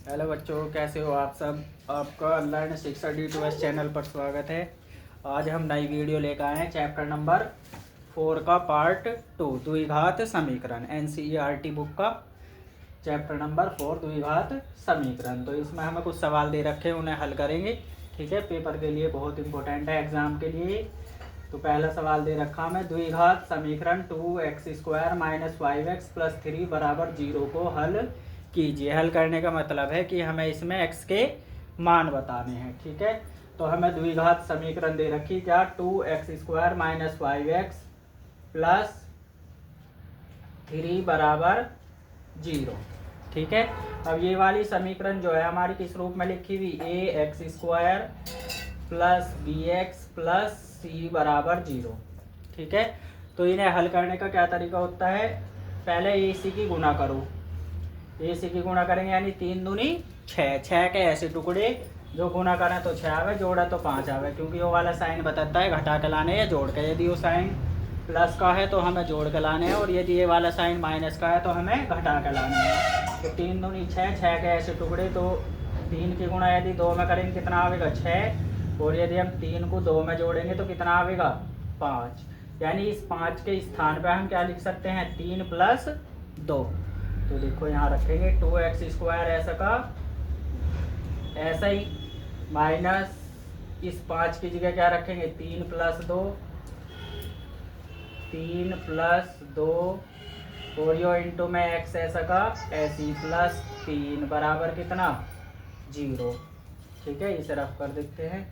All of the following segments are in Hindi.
हेलो बच्चों, कैसे हो आप सब। आपका ऑनलाइन शिक्षा D2S चैनल पर स्वागत है। आज हम नई वीडियो लेकर आए हैं चैप्टर नंबर 4 का पार्ट 2 द्विघात समीकरण। NCERT बुक का चैप्टर नंबर 4 द्विघात समीकरण। तो इसमें हमें कुछ सवाल दे रखे हैं, उन्हें हल करेंगे। ठीक है, पेपर के लिए बहुत इंपॉर्टेंट है, एग्जाम के लिए। तो पहला सवाल दे रखा हमें, द्विघात समीकरण 2x² - 5x + 3 = 0 को हल कीजिए। हल करने का मतलब है कि हमें इसमें x के मान बताने हैं। ठीक है, तो हमें द्विघात समीकरण दे रखी क्या, 2x² - 5x + 3 = 0। ठीक है, अब ये वाली समीकरण जो है हमारी किस रूप में लिखी हुई, ax² + bx + c = 0। ठीक है, तो इन्हें हल करने का क्या तरीका होता है, पहले ac की गुना करो। AC की गुणा करेंगे यानी 3 दूनी 6। 6 के ऐसे टुकड़े जो गुणा करें तो 6 आवे, जोड़ा तो 5 आवे, क्योंकि वो वाला साइन बताता है घटा के लाने या जोड़ के। यदि वो साइन प्लस का है तो हमें जोड़ के लाने हैं, और यदि ये वाला साइन माइनस का है तो हमें घटा के लाने हैं। तो 3 दूनी 6, 6 के ऐसे टुकड़े, तो 3 की गुणा यदि 2 में करेंगे कितना आवेगा, 6। और यदि हम 3 को 2 में जोड़ेंगे तो कितना आवेगा, 5। यानी इस 5 के स्थान पर हम क्या लिख सकते हैं, 3 + 2। तो देखो यहाँ रखेंगे 2x² ऐसा का ऐसा ही, माइनस इस 5 की जगह क्या रखेंगे, 3 + 2, 3 + 2, और यो इंटू में x ऐसा का ऐसी +3 बराबर कितना, 0। ठीक है, इसे रफ कर देते हैं।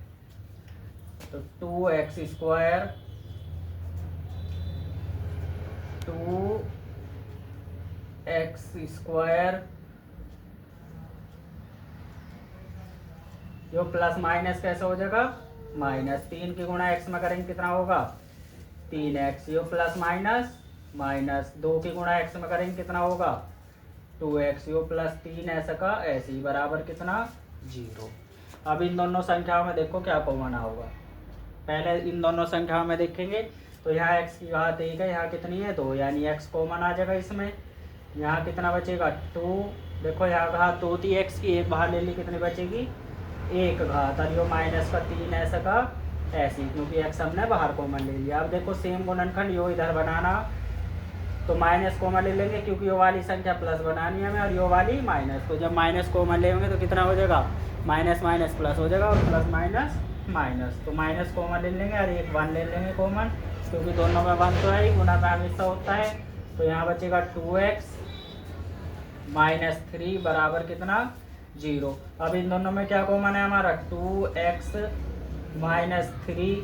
तो 2x² 2x² जो प्लस माइनस कैसे हो जाएगा, माइनस। 3 की गुणा x में करेंगे कितना होगा, 3x। यो प्लस माइनस माइनस, 2 की गुणा x में करेंगे कितना होगा, 2x। यो +3 ऐसा का ऐसे ही बराबर कितना, 0। अब इन दोनों संख्याओं में देखो क्या कॉमन होगा। पहले इन दोनों संख्याओं में देखेंगे तो यहाँ x की घात 1 है, यहाँ कितनी है, 2, यानी x कॉमन आ जाएगा इसमें। यहाँ कितना बचेगा, 2। देखो यहाँ घात 2 थी x की, एक बाहर ले ली, कितनी बचेगी, 1 घात। और यो -3 ऐसा का ऐसी, क्योंकि x हमने बाहर कॉमन ले लिया। अब देखो सेम गुणनखंड यो इधर बनाना, तो माइनस कॉमन ले लेंगे, क्योंकि यो वाली संख्या प्लस बनानी है हमें और यो वाली माइनस। तो जब माइनस कॉमन लेंगे तो कितना हो जाएगा, माइनस माइनस प्लस हो जाएगा, और प्लस माइनस माइनस। तो माइनस कॉमन ले लेंगे और एक 1 ले लेंगे कॉमन, क्योंकि दोनों में 1 तो है ही, गुना में हमेशा होता है। तो यहाँ बचेगा 2x - 3 बराबर कितना, 0। अब इन दोनों में क्या कॉमन है हमारा, 2x - 3,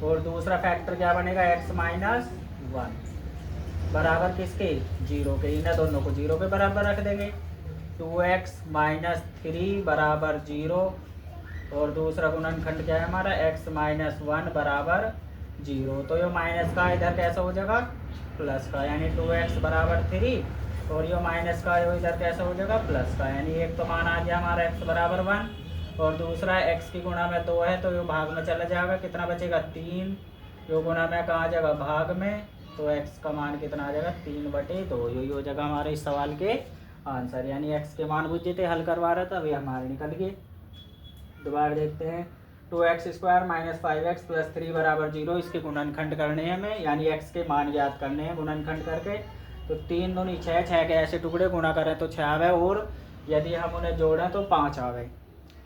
और दूसरा फैक्टर क्या बनेगा, x - 1 बराबर किसके, 0 के। इन्हें दोनों को 0 के बराबर रख देंगे। 2x - 3 बराबर 0, और दूसरा गुणनखंड क्या है हमारा, x - 1 बराबर 0। तो ये माइनस का इधर कैसा हो जाएगा, प्लस का, यानी 2x बराबर 3, और ये माइनस का इधर कैसा हो जाएगा, प्लस का। यानी एक तो मान आ गया हमारा x बराबर 1, और दूसरा x की गुणा में 2 है तो ये भाग में चला जाएगा, कितना बचेगा, 3। यो गुणा में कहाँ आ जाएगा, भाग में। तो x का मान कितना आ जाएगा, 3/2। यही हो जाएगा हमारे इस सवाल के आंसर। यानी x के मान पूछे थे, हल करवा रहा था, वे हमारे निकल गए। दोबारा देखते हैं, 2x² - 5x + 3 = 0। इसके गुणनखंड करने हैं हमें, यानी x के मान याद करने हैं गुणनखंड करके। तो 3 दूनी 6, 6 के ऐसे टुकड़े गुणा करें तो 6 आवे, और यदि हम उन्हें जोड़ें तो 5 आवे।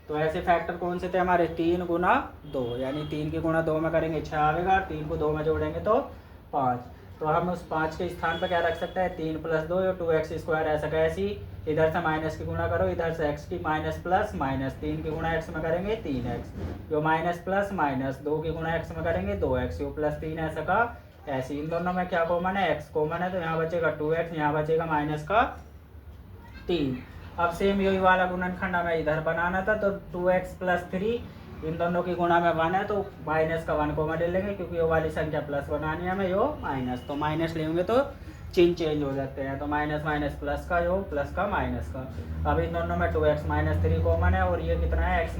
तो ऐसे फैक्टर कौन से थे हमारे, 3 × 2, यानी 3 की गुणा 2 में करेंगे 6 आवेगा, 3 को 2 में जोड़ेंगे तो 5। तो हम उस 5 के स्थान पर क्या रख सकते हैं, 3 + 2 या 2x² ऐसा कैसी, इधर से माइनस की गुणा करो, इधर से x की माइनस प्लस माइनस, 3 की गुणा x में करेंगे 3x, जो माइनस प्लस माइनस, 2 की गुणा x में करेंगे 2x, जो +3 ऐसा का ऐसी। इन दोनों में क्या कॉमन है, x कॉमन है, तो यहाँ बचेगा 2x, यहाँ बचेगा -3। अब सेम यही वाला गुणनखंड हमें इधर बनाना था, तो 2x + 3, इन दोनों की गुणा में 1 है तो माइनस का 1 कॉमन ले लेंगे, क्योंकि वो वाली संख्या प्लस बनानी है हमें, यो माइनस। तो माइनस लेंगे तो चिन्ह चेंज हो जाते हैं, तो माइनस माइनस प्लस का, यो प्लस का माइनस का। अब इन दोनों में 2x - 3 कॉमन है, और ये कितना है, x -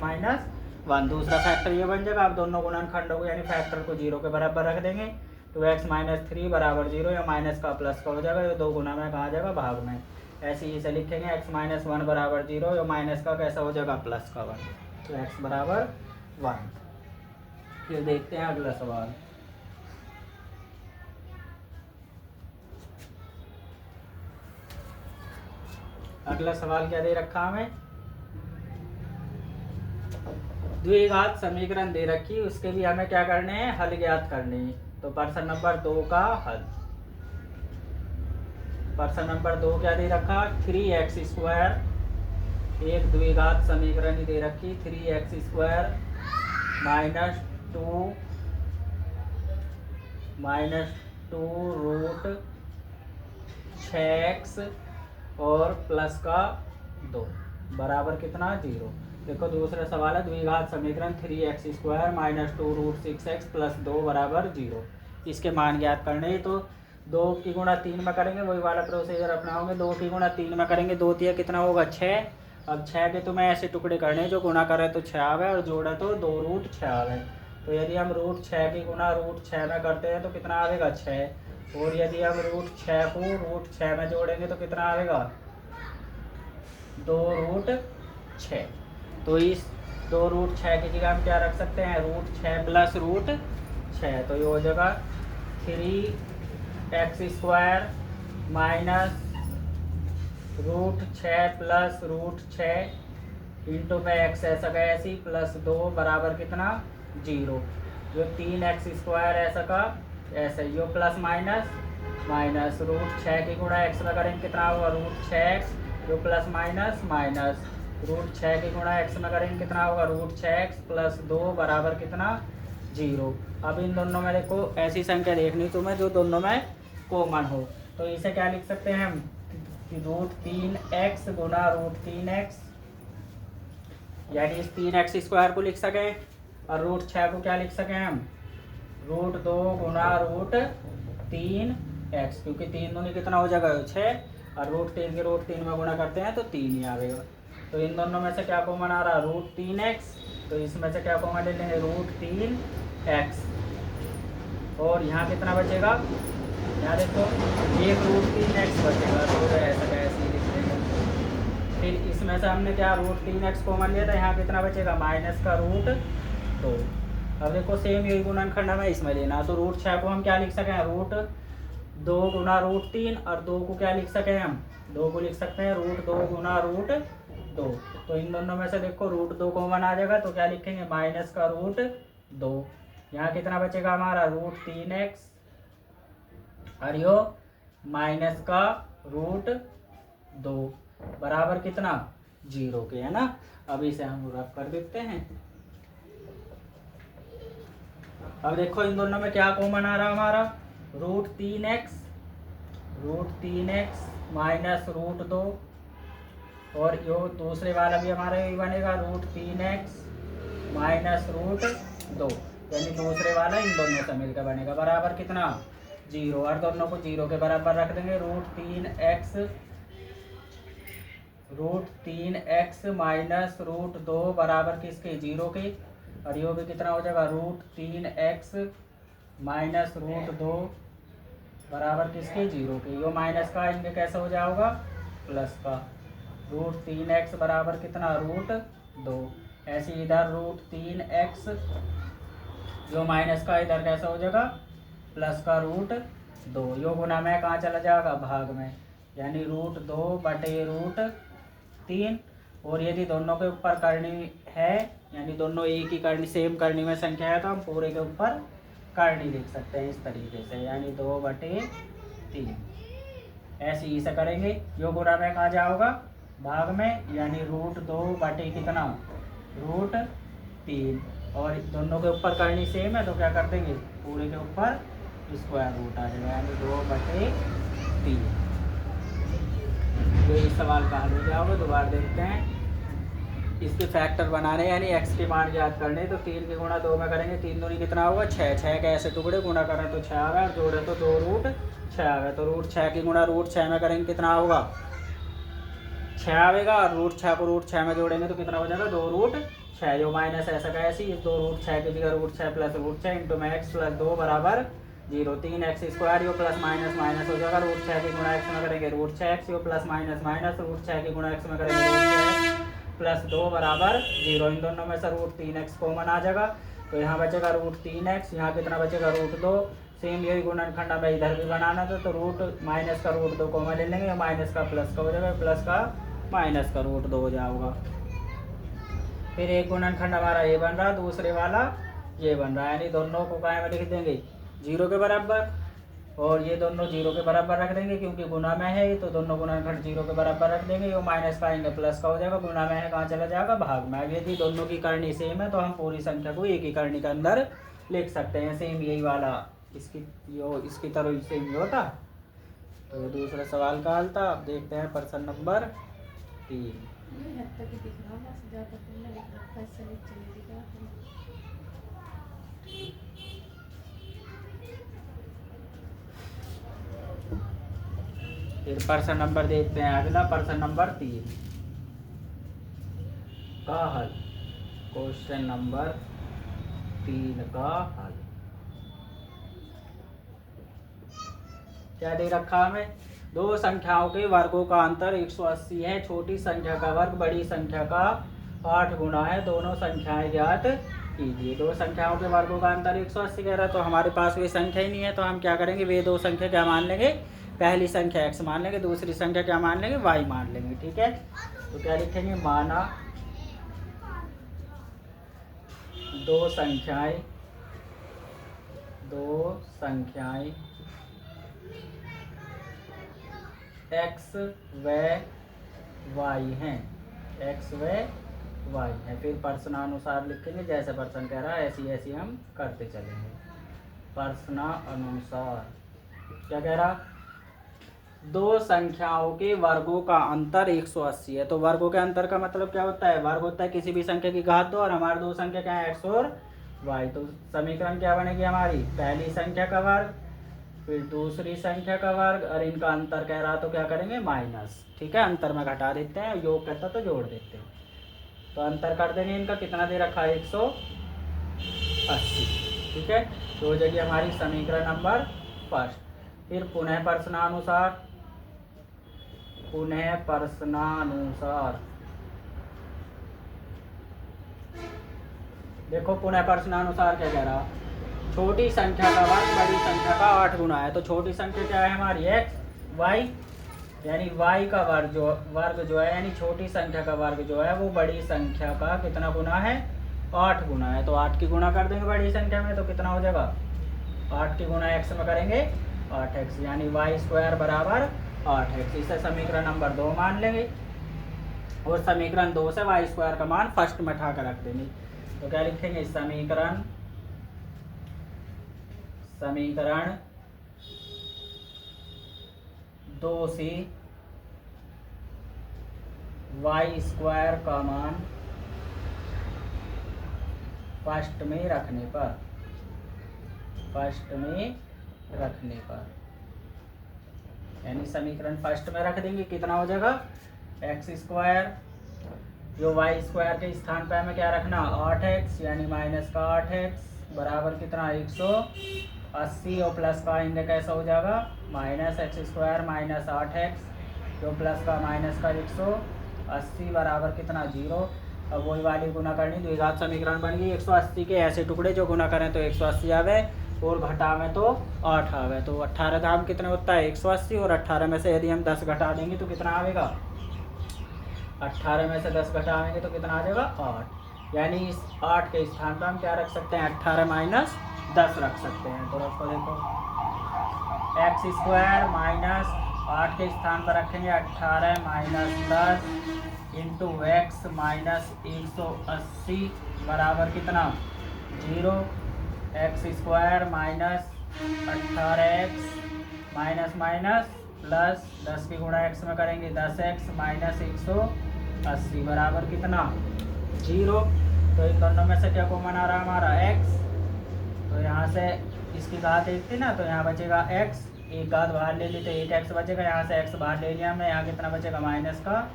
1। दूसरा फैक्टर ये बन जाएगा। अब दोनों गुणनखंडों को यानी फैक्टर को 0 के बराबर रख देंगे। 2x - 3 बराबर 0, या माइनस का प्लस का हो जाएगा, ये 2 गुना में कहाँ जाएगा, भाग में। ऐसे ही इसे लिखेंगे x माइनस 1 बराबर 0, और माइनस का कैसा हो जाएगा प्लस का 1, तो x बराबर 1। फिर देखते हैं अगला सवाल। अगला सवाल क्या दे रखा हमें, द्विघात समीकरण दे रखी, उसके भी हमें क्या करने हैं, हल ज्ञात करने हैं। तो प्रश्न नंबर 2 का हल। प्रश्न नंबर 2 क्या दे रखा, 3x², एक द्विघात समीकरण ही दे रखी, 3x² -2 रूट 6x और प्लस का 2 बराबर कितना 0। देखो दूसरा सवाल है, द्विघात समीकरण 3x² -2 रूट 6x प्लस 2 बराबर 0, इसके मान ज्ञात करने। तो 2 की गुणा 3 में करेंगे, वही वाला प्रोसीजर अपनाओगे। 2 की गुणा 3 में करेंगे, 2 तिया कितना होगा 6। अब 6 के तुम्हें ऐसे टुकड़े करने जो गुणा करे तो 6 आवे और जोड़े तो 2 रूट 6 आवे। तो यदि हम रूट 6 की गुणा रूट 6 में करते हैं तो कितना आएगा 6, और यदि हम रूट 6 को रूट 6 में जोड़ेंगे तो कितना आएगा 2 रूट 6। तो इस 2 रूट 6 की जगह हम क्या रख सकते हैं, रूट 6 प्लस रूट 6, तो ये हो जाएगा 3x² minus root 6 plus root 6 into में x ऐसा का ऐसी प्लस 2 बराबर कितना 0। जो 3x² ऐसा का ऐसा, यो प्लस माइनस रूट 6 की गुणा x में करेंगे कितना होगा रूट 6x, जो प्लस माइनस रूट 6 की गुणा x में करेंगे कितना होगा रूट 6x प्लस 2 बराबर कितना 0। अब इन दोनों में देखो ऐसी संख्या देखनी तुम्हें जो दोनों में कॉमन हो, तो इसे क्या लिख सकते हैं हम, रूट 3x गुना रूट 3x, यानी इस 3x² को लिख सकें, और रूट 6 को क्या लिख सकें हम, रूट 2 गुना रूट 3x, क्योंकि 3 दूनी कितना हो जाएगा 6, और रूट 3 के रूट 3 में गुणा करते हैं तो 3 ही आएगा। तो इन दोनों में से क्या कॉमन आ रहा रूट 3x, तो इसमें से क्या कॉमन ले लेंगे रूट 3x, और यहाँ कितना बचेगा, यहाँ देखो एक रूट 3x बचेगा, तो ऐसा कैसे लिख देंगे। फिर इसमें से हमने क्या रूट 3x कॉमन लिया था, यहाँ कितना बचेगा माइनस का रूट 2। अब देखो सेम यही गुणनखंड हमें इसमें लेना, तो रूट 6 को हम क्या लिख सकें रूट 2 गुना रूट 3, और 2 को क्या लिख सकें हम, 2 को लिख सकते हैं रूट 2 गुना रूट 2। तो इन दोनों में से देखो रूट 2 कॉमन आ जाएगा, तो क्या लिखेंगे माइनस का रूट 2। यहाँ कितना बचेगा हमारा रूट 3x, और यो माइनस का रूट 2 बराबर कितना 0 के, है ना। अब इसे हम रफ कर देते हैं। अब देखो इन दोनों में क्या कॉमन आ रहा हमारा, रूट 3x माइनस रूट 2, और यो दूसरे वाला भी हमारा यही बनेगा रूट 3x माइनस रूट 2, यानी दूसरे वाला इन दोनों से मिलकर बनेगा बराबर कितना 0, और दोनों को 0 के बराबर रख देंगे। रूट 3x माइनस रूट 2 बराबर किसके 0 के, और यो भी कितना हो जाएगा रूट 3x माइनस रूट 2 बराबर किसके 0 के, यो माइनस का इनके कैसे हो जाएगा प्लस का, रूट 3x बराबर कितना रूट 2। ऐसे इधर रूट 3x जो माइनस का इधर कैसा हो जाएगा प्लस का रूट 2, यो गुना में कहाँ चला जाएगा भाग में, यानी रूट 2 बटे रूट 3। और यदि दोनों के ऊपर करनी है, यानी दोनों एक ही करनी सेम करनी में संख्या है, तो हम पूरे के ऊपर करनी लिख सकते हैं इस तरीके से, यानी 2 बटे 3। ऐसे ही से करेंगे, यो गुना में कहाँ जाओगा भाग में, यानी रूट 2 बटे कितना रूट 3, और दोनों के ऊपर करनी सेम है तो क्या कर देंगे पूरे के ऊपर स्क्वायर रूट आ जाएगा, यानी 2 बटे 3। तो इस सवाल का हल हो जाओगे। दोबारा देखते हैं, इसके फैक्टर बनाने यानी x के मान याद करने, तो 3 के गुणा 2 में करेंगे, 3 दूनी कितना होगा 6, 6 के ऐसे टुकड़े गुणा करें तो 6 आएगा, और जोड़े तो 2 रूट 6 आएगा। तो रूट 6 की गुणा रूट 6 में करेंगे कितना होगा 6 आएगा, और रूट 6 को रूट 6 में जोड़ेंगे तो कितना हो जाएगा 2 रूट 6, जो माइनस ऐसा का ऐसी, इस 2 रूट 6 की जगह रूट 6 प्लस रूट 6 इंटू में x प्लस 2 बराबर 0 3x² यो प्लस माइनस माइनस हो जाएगा, रूट 6 की गुणा x में करेंगे रूट 6x यो प्लस माइनस माइनस रूट 6 की गुणा x में करेंगे रूट 6 प्लस 2 बराबर 0। इन दोनों में से रूट 3x कॉमन आ जाएगा, तो यहाँ बचेगा रूट 3x, यहाँ कितना बचेगा रूट 2। सेम यही गुणनखंड हमें इधर भी बनाना था, तो रूट माइनस का रूट 2 कॉमन ले लेंगे, माइनस का प्लस का हो जाएगा, प्लस का माइनस का रूट 2 हो जाएगा। फिर एक गुणनखंड हमारा ये बन रहा, दूसरे वाला ये बन रहा है, यानी दोनों को काय में लिख देंगे 0 के बराबर, और ये दोनों 0 के बराबर रख देंगे क्योंकि गुणा में है, तो दोनों गुणनखंड 0 के बराबर रख देंगे। ये माइनस का आएंगे प्लस का हो जाएगा, गुणा में है कहाँ चला जाएगा भाग में। अब यदि दोनों की करनी सेम है तो हम पूरी संख्या को एक ही करनी के अंदर लिख सकते हैं, सेम यही वाला इसकी तरह सेम ही होता। तो ये दूसरा सवाल का हल था। अब देखते हैं प्रश्न नंबर 3। फिर प्रश्न नंबर देखते हैं अगला, प्रश्न नंबर 3 का हल। क्वेश्चन नंबर 3 का हल क्या दे रखा हमें, दो संख्याओं के वर्गों का अंतर 180 है, छोटी संख्या का वर्ग बड़ी संख्या का 8 गुना है, दोनों संख्याएं ज्ञात कीजिए। दो संख्याओं के वर्गों का अंतर 180 कह रहा है, तो हमारे पास वे संख्या ही नहीं है, तो हम क्या करेंगे, वे दो संख्या क्या मान लेंगे, पहली संख्या x मान लेंगे, दूसरी संख्या क्या मान लेंगे, y मान लेंगे। ठीक है, तो क्या लिखेंगे, माना दो संख्याएं x व y हैं, x व y हैं। फिर प्रश्नानुसार लिखेंगे, जैसे प्रश्न कह रहा है ऐसी हम करते चलेंगे। प्रश्नानुसार क्या कह रहा, दो संख्याओं के वर्गों का अंतर 180 है, तो वर्गों के अंतर का मतलब क्या होता है, वर्ग होता है किसी भी संख्या की घात दो, और हमारे दो संख्या क्या है x और y। तो समीकरण क्या बनेगी हमारी, पहली संख्या का वर्ग फिर दूसरी संख्या का वर्ग, और इनका अंतर कह रहा तो क्या करेंगे माइनस। ठीक है, अंतर में घटा देते हैं, योग कहता तो जोड़ देते हैं, तो अंतर कर देंगे इनका, कितना दे रखा है 180। ठीक है, तो हो जाएगी हमारी समीकरण नंबर फर्स्ट। फिर पुनः प्रश्नानुसार देखो, पुनः प्रश्नानुसार क्या कह रहा, छोटी संख्या का वर्ग बड़ी संख्या का 8 गुना है, तो छोटी संख्या क्या है हमारी x y, यानी y का वर्ग जो है, यानी छोटी संख्या का वर्ग जो है वो बड़ी संख्या का कितना गुना है, 8 गुना है। तो 8 की गुणा कर देंगे बड़ी संख्या में, तो कितना हो जाएगा, 8 की गुणा x में करेंगे 8x, यानी y² बराबर 8x। इसे समीकरण नंबर 2 मान लेंगे, और समीकरण 2 से y² का मान फर्स्ट में उठा कर रख देंगे। तो क्या लिखेंगे, समीकरण 2 से y² का मान फर्स्ट में रखने पर यानी समीकरण फर्स्ट में रख देंगे, कितना हो जाएगा x², जो y² के स्थान पर हमें क्या रखना 8x, यानी माइनस का 8x बराबर कितना 180, और प्लस का आएंगे कैसा हो जाएगा माइनस x² माइनस 8x, जो प्लस का माइनस का 180 बराबर कितना 0। अब वही वाली गुना करनी, द्विघात समीकरण बन गई। 180 के ऐसे टुकड़े जो गुना करें तो 180 आवे, और घटा में तो 8 आवे, तो 18 दाम कितना होता है 180, और 18 में से यदि हम 10 घटा देंगे तो कितना आएगा, 18 में से 10 घटाएंगे तो कितना आ जाएगा 8, यानी इस 8 के स्थान पर हम क्या रख सकते हैं, 18 माइनस 10 रख सकते हैं। तो रखो, देखो x² माइनस 8 के स्थान पर रखेंगे 18 माइनस 10 इंटू x माइनस 180 बराबर कितना 0, x² minus 18x minus minus plus 10 की गुणा x में करेंगे 10x माइनस 180 बराबर कितना 0। तो इन दोनों में से क्या कॉमन आ रहा हमारा x, तो यहाँ से इसकी घात 1 थी ना, तो यहाँ बचेगा x, एक घात बाहर ले ली तो 1x बचेगा, यहाँ से x बाहर ले लिया हमने, यहाँ कितना बचेगा माइनस का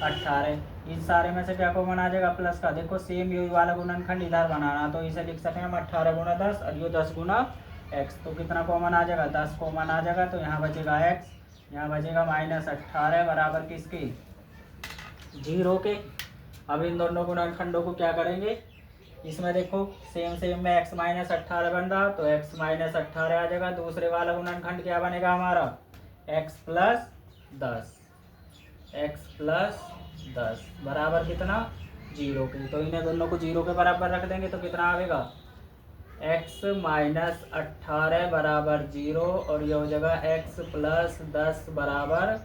18। इस सारे में से क्या कॉमन आ जाएगा प्लस का, देखो सेम यही वाला गुणनखंड इधर बनाना, तो इसे लिख सकते हैं हम 18 गुणा 10, और ये 10 गुणा एक्स तो कितना कॉमन आ जाएगा, 10 कॉमन आ जाएगा, तो यहाँ बचेगा एक्स, यहाँ बचेगा -18 बराबर किसके, 0 के। अब इन दोनों गुणनखंडों को क्या करेंगे, इसमें देखो सेम सेम में x -18 बन रहा, तो x -18 आ जाएगा। दूसरे वाला गुणनखंड क्या बनेगा हमारा, x + 10, x + 10 बराबर कितना, 0 के। तो इन्हें दोनों को 0 के बराबर रख देंगे तो कितना आएगा, x -18 बराबर 0 और ये हो जाएगा x + 10 बराबर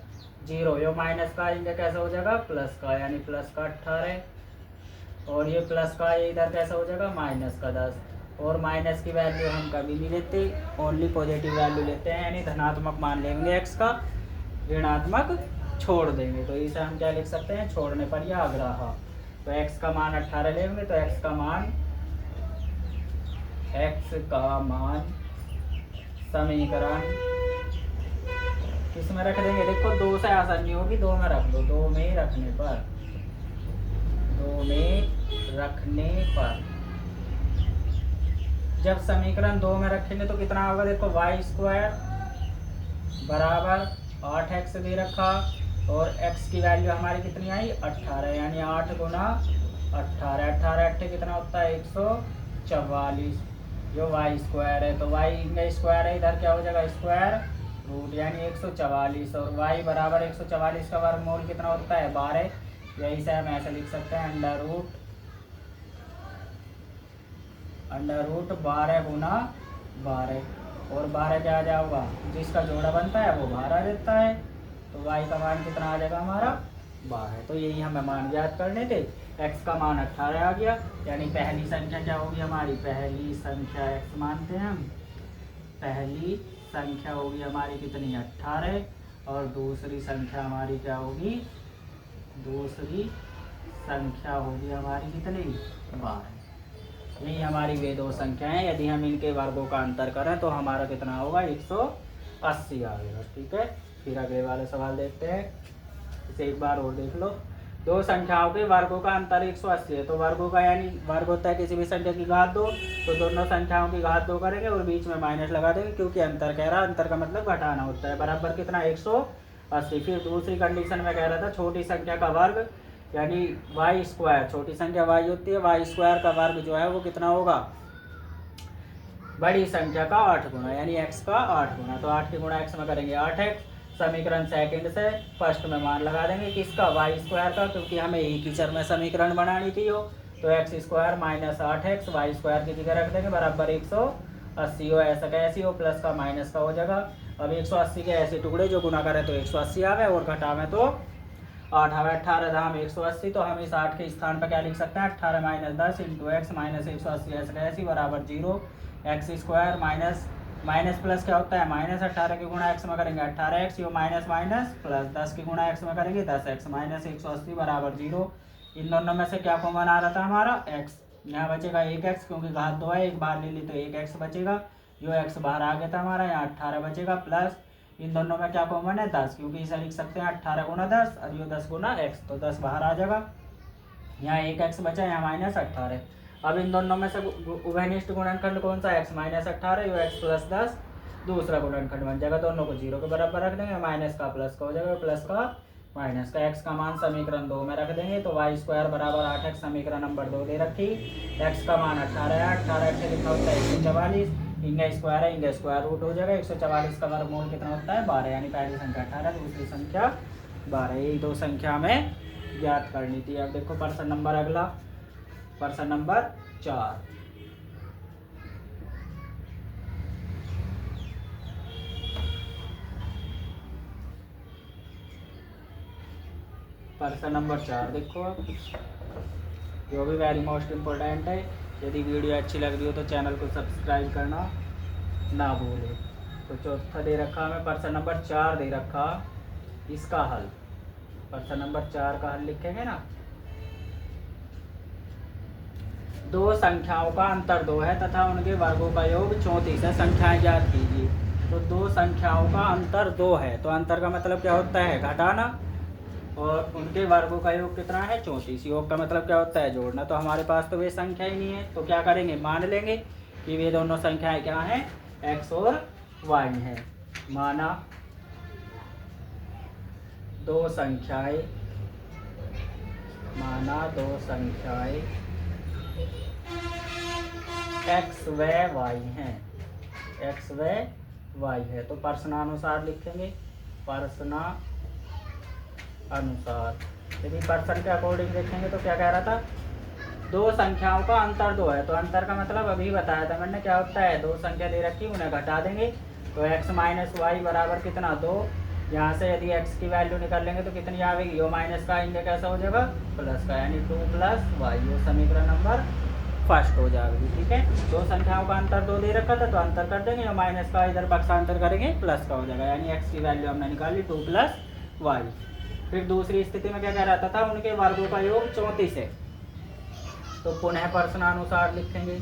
0। ये माइनस का इनका कैसा हो जाएगा, प्लस का, यानी प्लस का 18, और ये प्लस का ये इधर कैसा हो जाएगा, माइनस का 10। और माइनस की वैल्यू हम कभी नहीं लेते, ओनली पॉजिटिव वैल्यू लेते हैं, यानी धनात्मक मान लेंगे x का, ऋणात्मक छोड़ देंगे। तो इसे हम क्या लिख सकते हैं, छोड़ने पर या आग्रह। तो x का मान 18 लेंगे, तो x का मान समीकरण किस में रख देंगे, देखो 2 से आसानी होगी, 2 में रख दो, 2 में रखने पर जब समीकरण 2 में रखेंगे तो कितना होगा, देखो y² बराबर 8x दे रखा, और x की वैल्यू हमारी कितनी आई, 18, यानी 8 × 18, 18 कितना होता है, 144, जो y² है, तो y का स्क्वायर है, इधर क्या हो जाएगा, स्क्वायर रूट, यानी 144, और y बराबर 144 का वर्गमूल कितना होता है, 12। यही से हम ऐसे लिख सकते हैं, अंडर रूट 12 × 12, और 12 क्या आ जाएगा, जिसका जोड़ा बनता है वो बाहर आ जाता है, तो y का मान कितना आ जाएगा हमारा, 12। तो यही हमें मान ज्ञात करने थे। x का मान 18 आ गया, यानी पहली संख्या क्या होगी हमारी, पहली संख्या x मानते हैं हम, पहली संख्या होगी हमारी कितनी, 18, और दूसरी संख्या हमारी क्या होगी, दूसरी संख्या होगी हमारी कितनी, 12। यही हमारी वे दो संख्याएं, यदि हम इनके वर्गों का अंतर करें तो हमारा कितना होगा, 180 आएगा। ठीक है, फिर अगले वाले सवाल देखते हैं, इसे एक बार और देख लो। दो संख्याओं के वर्गों का अंतर 180 है, तो वर्गों का यानी वर्ग होता है किसी भी संख्या की घात 2, तो दोनों संख्याओं की घात 2 करेंगे और बीच में माइनस लगा देंगे, क्योंकि अंतर कह रहा है, अंतर का मतलब घटाना होता है, बराबर कितना, 180। फिर दूसरी कंडीशन में कह रहा था छोटी संख्या का वर्ग यानी y², छोटी संख्या y होती है, y² का वर्ग जो है वो कितना होगा, बड़ी संख्या का 8 गुना, यानी x का 8 गुना। तो 8 के गुणा x में करेंगे 8x। समीकरण सेकंड से फर्स्ट में मान लगा देंगे किसका, y² का, क्योंकि हमें एक ही चर में समीकरण बनानी थी हो, तो x² - 8x y² की जगह रख देंगे, बराबर 180 हो, ऐसा कैसी हो, प्लस का माइनस का हो जाएगा। अब 180 के ऐसे टुकड़े जो गुना करें तो 180 आवे और घटावे तो 8 आवे, 18 धाम 180, तो हम इस 8 के स्थान पर क्या लिख सकते हैं, 18 - 10 × x - 180 ऐसा कैसी बराबर 0। x² माइनस प्लस क्या होता है, -18 के गुणा x में करेंगे 18x, यो माइनस माइनस प्लस 10 के गुणा x में करेंगे 10x, -180 बराबर 0। इन दोनों में से क्या कॉमन आ रहा था हमारा, x, यहाँ बचेगा 1x, क्योंकि घात 2 है, एक बार ले ली तो 1x बचेगा, यो x बाहर आ गया था हमारा, यहाँ 18 बचेगा, प्लस इन दोनों में क्या कॉमन है, 10, क्योंकि इसे लिख सकते हैं 18 × 10 और यो 10 × x, तो 10 बाहर आ जाएगा, यहाँ 1x बचा, यहाँ -18। अब इन दोनों में से उभयनिष्ठ गुणनखंड कौन सा, x - 18, यो x + 10 दूसरा गुणनखंड बन जाएगा, दोनों को 0 के बराबर रख देंगे, माइनस का प्लस का हो जाएगा, प्लस का माइनस का। x का मान समीकरण 2 में रख देंगे, तो y² बराबर 8x समीकरण नंबर 2 दे रखी, x का मान 18 है, 18 से कितना होता है 144, इंगा स्क्वायर है, इंगा स्क्वायर रूट हो जाएगा, 144 का वर्गमूल कितना होता है 12, यानी पहली संख्या 18, दूसरी संख्या 12, यही दो संख्या हमें ज्ञात करनी थी। अब देखो प्रश्न नंबर अगला, प्रश्न नंबर 4। प्रश्न नंबर 4 देखो, जो भी वेरी मोस्ट इम्पोर्टेंट है, यदि वीडियो अच्छी लग रही हो तो चैनल को सब्सक्राइब करना ना भूले। तो चौथा दे रखा हमें प्रश्न नंबर 4 दे रखा, इसका हल, प्रश्न नंबर 4 का हल लिखेंगे ना। दो संख्याओं का अंतर 2 है तथा उनके वर्गों का योग 34 है, संख्याएं ज्ञात कीजिए। तो दो संख्याओं का अंतर 2 है, तो अंतर का मतलब क्या होता है, घटाना, और उनके वर्गों का योग कितना है 34, योग का मतलब क्या होता है, जोड़ना। तो हमारे पास तो वे संख्या ही नहीं है, तो क्या करेंगे, मान लेंगे कि वे दोनों संख्याएं क्या हैं, एक्स और वाई है। माना दो संख्याएं एक्स व वाई हैं, एक्स व वाई है। तो प्रश्नानुसार लिखेंगे, प्रश्नानुसार। यदि प्रश्न के अकॉर्डिंग देखेंगे तो क्या कह रहा था, दो संख्याओं का अंतर दो है। तो अंतर का मतलब अभी बताया था मैंने, क्या होता है, दो संख्या दे रखी उन्हें घटा देंगे तो x माइनस वाई बराबर कितना, 2। यहाँ से यदि x की वैल्यू निकाल लेंगे तो कितनी आएगी, यो माइनस का आएंगे कैसा हो जाएगा, प्लस का, यानी 2 + y। ये समीकरण नंबर फर्स्ट हो जाएगी। ठीक है, दो संख्याओं का अंतर दो दे रखा था तो अंतर कर देंगे, यो माइनस का इधर पक्षांतर करेंगे प्लस का हो जाएगा, यानी x की वैल्यू हमने निकाली 2 + y। फिर दूसरी स्थिति में क्या कह रहा था, उनके वर्गों का योग 34 है। तो पुनः प्रश्नानुसार लिखेंगे,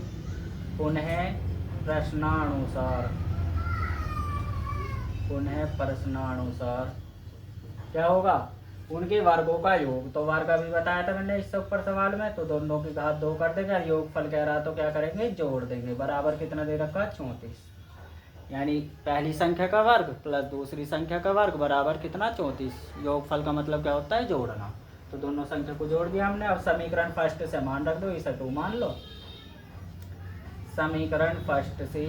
पुनः प्रश्नानुसार क्या होगा, उनके वर्गों का योग। तो वर्ग अभी बताया था मैंने इससे ऊपर सवाल में, तो दोनों की घात 2 कर देंगे और योगफल कह रहा तो क्या करेंगे, जोड़ देंगे। बराबर कितना दे रखा, 34। यानी पहली संख्या का वर्ग प्लस दूसरी संख्या का वर्ग बराबर कितना, 34। योगफल का मतलब क्या होता है, जोड़ना। तो दोनों संख्या को जोड़ दिया हमने। अब समीकरण फर्स्ट से मान रख दो, इसे 2 मान लो। समीकरण फर्स्ट से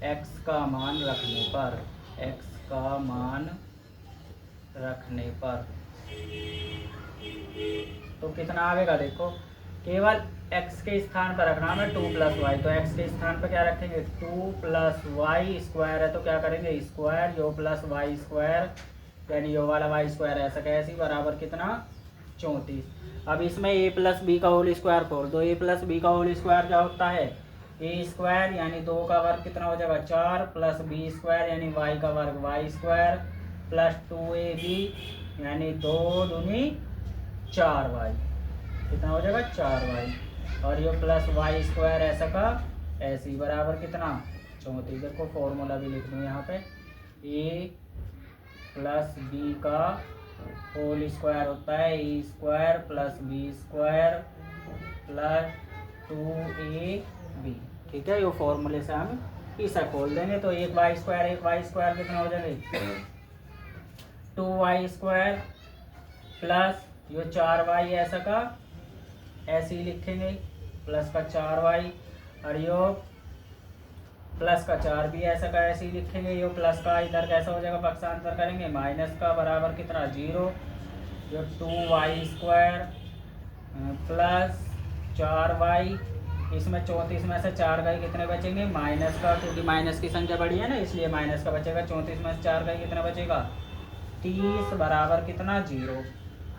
x का मान रखने पर तो कितना आएगा, देखो केवल x के स्थान पर रखना है 2 + y। तो x के स्थान पर क्या रखेंगे, 2 + y स्क्वायर है तो क्या करेंगे, स्क्वायर, यो प्लस वाई स्क्वायर, यानी यो वाला y स्क्वायर ऐसा कैसे बराबर कितना, 34। अब इसमें a + b का होल स्क्वायर खोल दो। a + b का होल स्क्वायर क्या होता है, a स्क्वायर यानी 2 का वर्ग कितना हो जाएगा, 4 + b स्क्वायर यानी y का वर्ग y स्क्वायर प्लस 2ab यानी 2 दूनी 4y, कितना हो जाएगा, 4y। और ये प्लस वाई स्क्वायर ऐसा का ऐसे ही बराबर कितना, 34। देखो फॉर्मूला भी लिख दूँ यहाँ पे, a + b का होल स्क्वायर होता है a square plus b square plus 2ab। ठीक है, ये फॉर्मूले से हम इसे खोल देंगे तो एक वाई स्क्वायर कितना हो जाएगा, 2y स्क्वायर प्लस यो 4y ऐसा का ऐसे ही लिखेंगे प्लस का 4y, और यो प्लस का 4 भी ऐसा का ऐसे ही लिखेंगे। यो प्लस का इधर कैसा हो जाएगा, पक्षांतर करेंगे, माइनस का बराबर कितना, 0। यो 2y स्क्वायर प्लस 4y, इसमें 34 में से 4 गए कितने बचेंगे, माइनस का, क्योंकि माइनस की संख्या बड़ी है ना इसलिए माइनस का बचेगा। 34 में से 4 गए कितना बचेगा, 30 बराबर कितना, 0।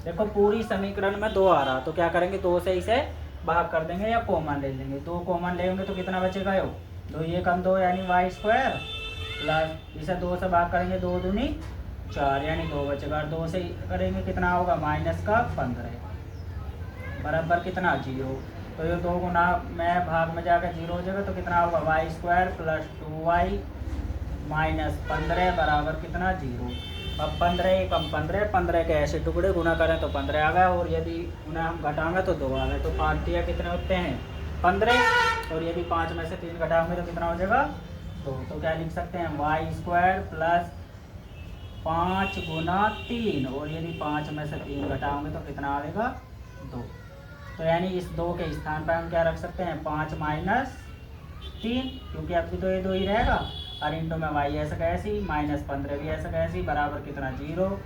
देखो पूरी समीकरण में 2 आ रहा तो क्या करेंगे, 2 से इसे भाग कर देंगे या कॉमन ले लेंगे। 2 कॉमन लेंगे तो कितना बचेगा, यो 2 ये कम 2 यानी वाई स्क्वायर प्लस इसे 2 से भाग करेंगे 2 दूनी 4 यानी 2 बचेगा। 2 से करेंगे कितना होगा, माइनस का 15 बराबर कितना, 0। तो ये 2 गुना में भाग में जाकर 0 हो जाएगा तो कितना होगा, Y square plus 2y minus 15 बराबर कितना, 0। अब 15 एकम 15 के ऐसे टुकड़े गुना करें तो 15 आ गया, और यदि उन्हें हम घटाएंगे तो 2 आ गए। तो 5 दिया कितने होते हैं, 15, और यदि 5 में से 3 घटाएंगे तो कितना हो जाएगा, 2। तो क्या लिख सकते हैं, वाई स्क्वायर प्लस 5 गुना 3, और यदि 5 में से 3 घटाएंगे तो कितना आएगा, 2। तो यानी इस 2 के स्थान पर हम क्या रख सकते हैं, 5 माइनस 3, क्योंकि अब भी तो ये 2 ही रहेगा, और इंटू में वाई ऐसा कैसी, माइनस 15 भी ऐसा कैसी बराबर कितना, 0।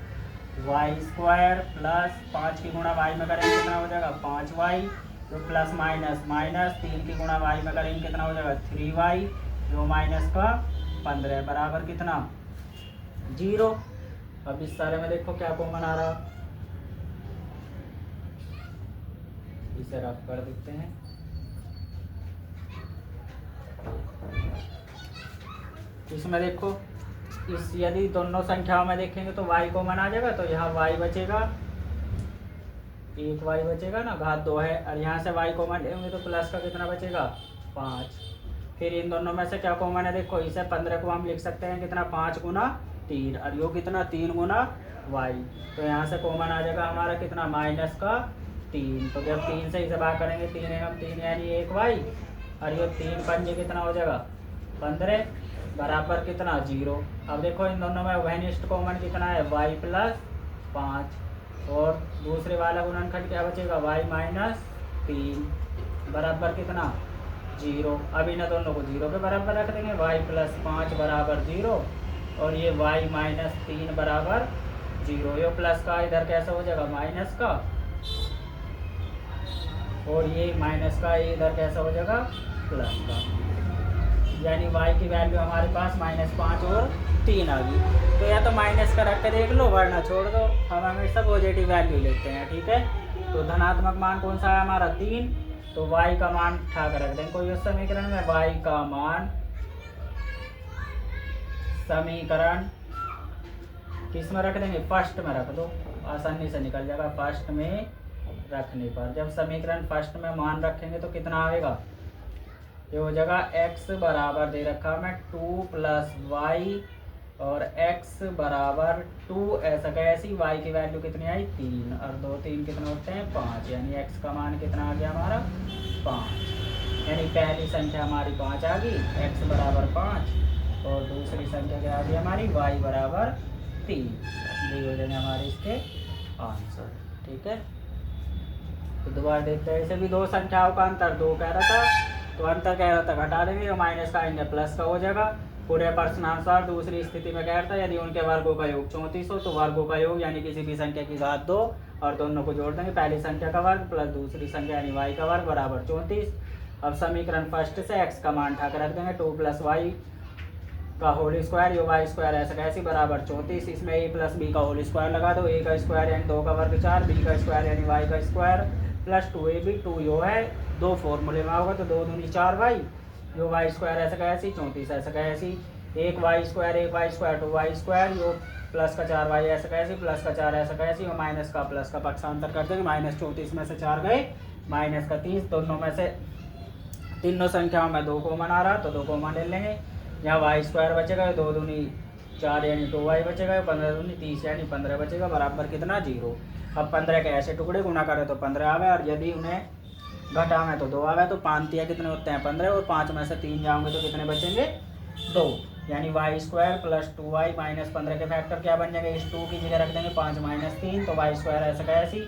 वाई स्क्वायर प्लस 5 की गुणा वाई में करेंगे कितना हो जाएगा, 5y, तो प्लस माइनस माइनस 3 की गुणा वाई में करेंगे कितना हो जाएगा, 3y, जो माइनस का 15 बराबर कितना, 0। अब इस सारे में देखो क्या कॉमन आ रहा, इसे रफ कर देते हैं। इसमें देखो इस यदि दोनों संख्याओं में देखेंगे तो y कॉमन आ जाएगा, तो यहाँ y बचेगा, एक y बचेगा ना, घात 2 है, और यहाँ से y कॉमन लेंगे तो प्लस का कितना बचेगा, 5। फिर इन दोनों में से क्या कॉमन है, देखो इसे 15 को हम लिख सकते हैं कितना, 5 गुना 3, और यो कितना, 3 गुना y। तो यहाँ से कॉमन आ जाएगा हमारा कितना, माइनस का 3, तो जब 3 से इसे भाग करेंगे 3 एवं 3 यानी 1 वाई, और ये 3 पंजे कितना हो जाएगा 15 बराबर कितना 0। अब देखो इन दोनों में उभयनिष्ठ कॉमन कितना है y प्लस 5, और दूसरे वाला गुणनखंड क्या बचेगा y माइनस 3 बराबर कितना 0। अब इन दोनों को 0 के बराबर रख देंगे, y प्लस 5 बराबर 0 और ये y माइनस 3 बराबर 0। ये प्लस का इधर कैसा हो जाएगा माइनस का, और ये माइनस का इधर कैसा हो जाएगा प्लस का, यानी y की वैल्यू हमारे पास -5 और 3 आ गई। तो या तो माइनस का रख के देख लो वरना छोड़ दो, हम हमेशा पॉजिटिव वैल्यू लेते हैं, ठीक है। तो धनात्मक मान कौन सा है हमारा 3, तो y का मान उठा कर रख देंगे कोई उस समीकरण में, y का मान समीकरण किस में रख देंगे, फर्स्ट में रख दो, आसानी से निकल जाएगा। फर्स्ट में रखने पर जब समीकरण फर्स्ट में मान रखेंगे तो कितना आएगा, ये हो जाएगा x बराबर दे रखा मैं 2 प्लस वाई और x बराबर 2 ऐसा कैसी, y की वैल्यू कितनी आई 3 और 2 3 कितने होते हैं 5, यानी x का मान कितना आ गया हमारा 5, यानी पहली संख्या हमारी 5 आ गई, x बराबर 5, और दूसरी संख्या क्या आ गई हमारी y बराबर 3। ये हो जाएंगे हमारे इसके आंसर, ठीक है। तो दोबारा देखते हैं, ऐसे भी दो संख्याओं का अंतर 2 कह रहा था, तो अंतर कह रहा था घटा देंगे, माइनस का आएंगे प्लस का हो जाएगा। पूरे प्रश्नानुसार दूसरी स्थिति में कह रहा था यदि उनके वर्गों का योग 34 हो तो वर्गों का योग यानी किसी भी संख्या की घात 2 और दोनों को जोड़ देंगे, पहली संख्या का वर्ग प्लस दूसरी संख्या यानी y का वर्ग बराबर 34। अब समीकरण फर्स्ट से x का मान उठा कर रख देंगे 2 प्लस वाई का होल स्क्वायर, यो वाई स्क्वायर ऐसा कैसी बराबर 34, इसमें a प्लस बी का होल स्क्वायर लगा दो, a का स्क्वायर यानी 2 का वर्ग 4, b का स्क्वायर यानी y का स्क्वायर प्लस 2ab 2 यो है 2 फॉर्मूले में होगा तो 2 दूनी 4 वाई, यो वाई स्क्वायर ऐसा कैसी 34 ऐसा कैसी, 1 वाई स्क्वायर 2 वाई स्क्वायर, यो प्लस का 4 वाई ऐसा कैसी प्लस का 4 ऐसा कैसी, और माइनस का प्लस का पक्षांतर कर देंगे, -34 में से 4 गए माइनस का 30, दोनों में से तीनों संख्याओं में 2 कॉमन आ रहा तो 2 कॉमन ले लेंगे, यहाँ वाई स्क्वायर बचेगा 2 दूनी 4 यानी 2 वाई बचेगा, 15 दूनी 30 यानी 15 बचेगा बराबर कितना 0। अब 15 के ऐसे टुकड़े गुना करें तो 15 आवे, और यदि उन्हें घटावें तो 2 आवे, तो 5 तिया कितने होते हैं 15, और 5 में से 3 जाओगे तो कितने बचेंगे 2, यानी Y square plus 2y minus 15 के फैक्टर क्या बन जाएंगे, इस 2 की जगह रख देंगे 5 माइनस 3, तो वाई स्क्वायर ऐसा कैसी,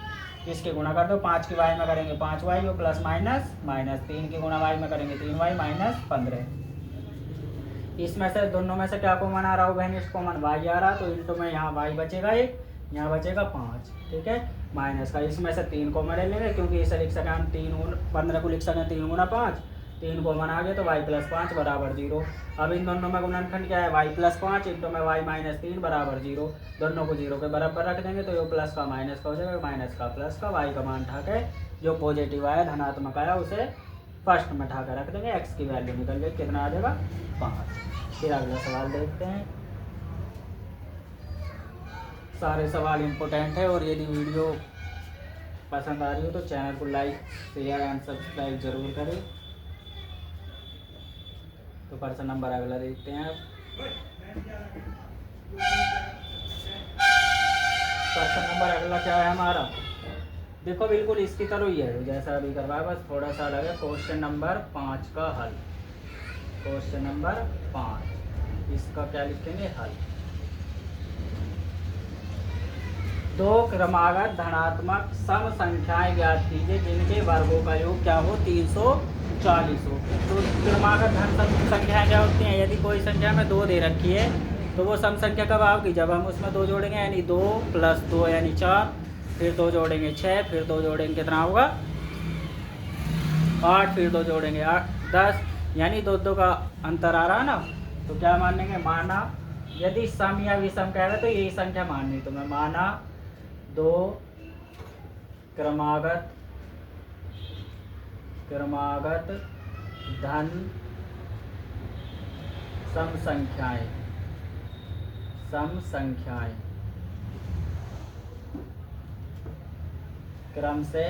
इसके गुणा कर दो 5 की y में करेंगे 5y और प्लस माइनस माइनस 3 की गुणा y में करेंगे 3y माइनस 15। इसमें से दोनों में से क्या कॉमन आ रहा होगा, कॉमन y आ रहा, तो इंटू में यहाँ y बचेगा 1, यहाँ बचेगा 5, ठीक है, माइनस का इसमें से 3 कॉमन ले लेंगे क्योंकि इसे लिख सकें हम 15 को लिख सकें 3 गुना 5, 3 कॉमन आ गया तो y प्लस 5 बराबर 0। अब इन दोनों में गुणनखंड क्या है y प्लस 5 इंटू में y माइनस 3 बराबर 0, दोनों को 0 के बराबर रख देंगे तो ये प्लस का माइनस का हो जाएगा, माइनस का प्लस का, y का मान उठा के जो पॉजिटिव आया धनात्मक आया उसे फर्स्ट में उठा कर रख देंगे, x की वैल्यू निकल जाएगी कितना आ जाएगा 5। फिर अगला सवाल देखते हैं, सारे सवाल इम्पोर्टेंट है, और यदि वीडियो पसंद आ रही हो तो चैनल को लाइक शेयर एंड सब्सक्राइब जरूर करें। तो प्रश्न नंबर अगला देखते हैं। प्रश्न नंबर अगला क्या है हमारा, देखो बिल्कुल इसकी तरह ही है जैसा अभी करवाया, बस थोड़ा सा अलग है। क्वेश्चन नंबर 5 का हल, क्वेश्चन नंबर 5 इसका क्या लिखेंगे हल। दो क्रमागत धनात्मक सम संख्याएं ज्ञात कीजिए जिनके वर्गों का योग क्या हो 340 हो। तो क्रमागत धन सम संख्याएं क्या होती हैं, यदि कोई संख्या में 2 दे रखी है तो वो सम संख्या कब आओगी, जब हम उसमें 2 जोड़ेंगे, यानी 2 प्लस 2 यानी 4, फिर 2 जोड़ेंगे 6, फिर 2 जोड़ेंगे कितना होगा 8, फिर 2 जोड़ेंगे 8 10, यानी 2 का अंतर आ रहा ना, तो क्या मानेंगे, माना यदि सम या विषम कह रहे तो यही संख्या माननी, तो मैं माना 2 क्रमागत धन सम संख्याएं क्रम से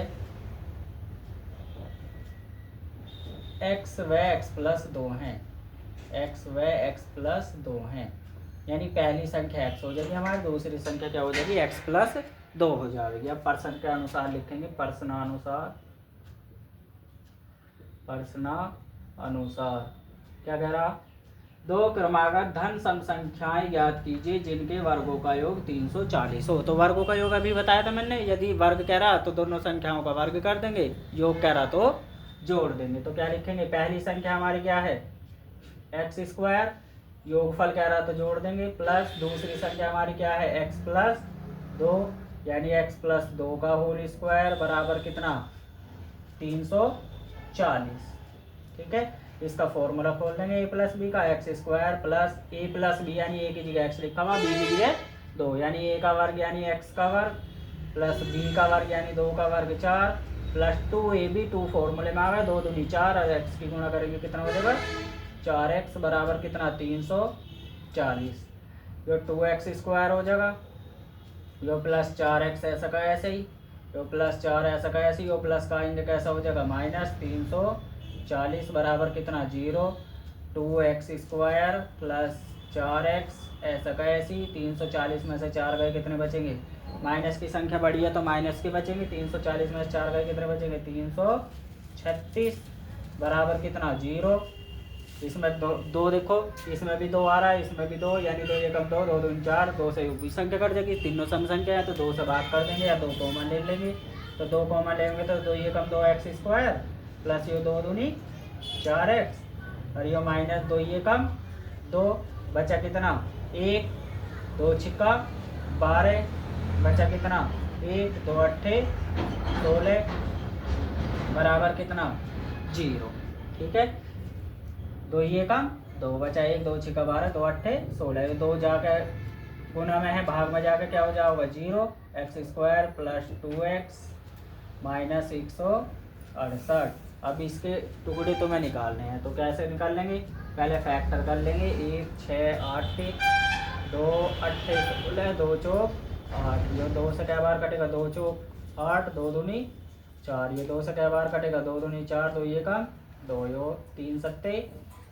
x व x प्लस 2 हैं, x व x प्लस 2 हैं। यानी पहली संख्या x हो जाएगी हमारी, दूसरी संख्या क्या हो जाएगी x प्लस 2 हो जाएगी। अब प्रश्न के अनुसार लिखेंगे, प्रश्नानुसार क्या कह रहा, दो क्रमागत धन सम संख्याएं ज्ञात कीजिए जिनके वर्गों का योग 340 हो। तो वर्गों का योग अभी बताया था मैंने, यदि वर्ग कह रहा तो दोनों संख्याओं का वर्ग कर देंगे, योग कह रहा तो जोड़ देंगे। तो क्या लिखेंगे, पहली संख्या हमारी क्या है एक्स स्क्वायर, योगफल कह रहा तो जोड़ देंगे, प्लस दूसरी संख्या हमारी क्या है एक्स प्लस 2, यानी एक्स प्लस 2 का होल स्क्वायर बराबर कितना 340। ठीक है, इसका फॉर्मूला खोल देंगे ए प्लस बी का, एक्स स्क्वायर प्लस ए प्लस बी यानी ए की जगह एक्स लिखा हुआ, बी की जगह 2, यानी ए का वर्ग यानी एक्स का वर्ग प्लस बी का वर्ग यानी 2 का वर्ग 4 प्लस 2ab, 2 फॉर्मूले में आ गया, 2 दूनी 4 और एक्स की गुणा करेंगे कितना हो जाएगा 4x बराबर कितना 340। जो 2x स्क्वायर हो जाएगा, जो प्लस 4x ऐसा का ऐसे ही, जो प्लस 4 ऐसा का ऐसे ही, वो प्लस का आएंगे कैसा हो जाएगा माइनस 340 बराबर कितना 0, 2x स्क्वायर प्लस 4x ऐसा का ऐसे ही, 340 में से 4 गए कितने बचेंगे, माइनस की संख्या बढ़ी है तो माइनस के बचेंगे, 340 में से 4 गए कितने बचेंगे 336 बराबर कितना 0। इसमें दो देखो, इसमें भी 2 आ रहा है, इसमें भी 2, यानी 2 एकम 2, 2 दूनी 4, 2 से ऊपरी संख्या कट जाएगी, तीनों सम संख्या है तो 2 से भाग कर देंगे या 2 कॉमन ले लेंगे। तो 2 कॉमन लेंगे तो 2 एकम 2 एक्स स्क्वायर प्लस ये 2 दूनी 4x और ये माइनस 2 एकम 2, बचा कितना 1, 2 छिक्का 12, बचा कितना 1, 2 अट्ठे 16 बराबर कितना 0। ठीक है, 2 ये कम 2 बचा 1, 2 छिक्का 12, 2 अट्ठे 16, 2 जाकर गुना में है, भाग में जाकर क्या हो जाएगा 0, x square plus 2x minus 168। अब इसके टुकड़े तो मैं निकालने हैं, तो कैसे निकाल लेंगे, पहले फैक्टर कर लेंगे, 1 6 8 2 अट्ठे 16, 2 चौक 8, ये 2 से क्या बार कटेगा 2 चौक 8, 2 दूनी 4, ये 2 से क्या बार कटेगा 2 दूनी 4, 2 ये कम 2, यो 3 सत्ते